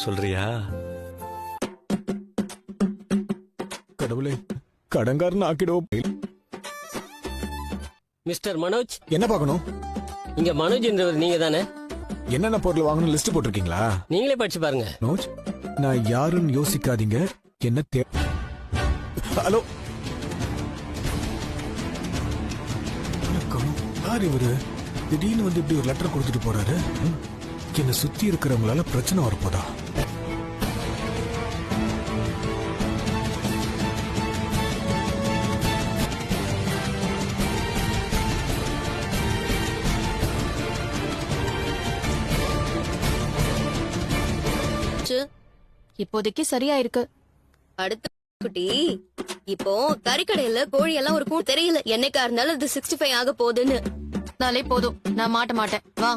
சொல்றியா? கடவுளே, கடங்காரன் ஆக்கிடுவோம். மிஸ்டர் மனோஜ், என்ன பார்க்கணும்? இங்க மனோஜ் என்றவர் நீங்க தானே? என்னென்ன பொருள் வாங்கணும் லிஸ்ட் போட்டிருக்கீங்களா? நீங்களே படிச்சு பாருங்க. மனோஜ், நான் யாருன்னு யோசிக்காதீங்க. என்ன ஹலோ, வணக்கம். யார் இவரு? திடீர்னு வந்து இப்படி ஒரு லெட்டர் கொடுத்துட்டு போறாரு. என்ன சுத்தி இருக்கிறவங்களால பிரச்சனை வரப்போதா? இப்போதைக்கு சரியா இருக்கு. அடுத்த குட்டி, இப்போ கறிக்கடையில கோழி எல்லாம் ஒரு தெரியல. என்னைக்கா இருந்தாலும் அது 65 ஆக போகுதுன்னு. நாளே போதும், நான் மாட்ட மாட்டேன். வா.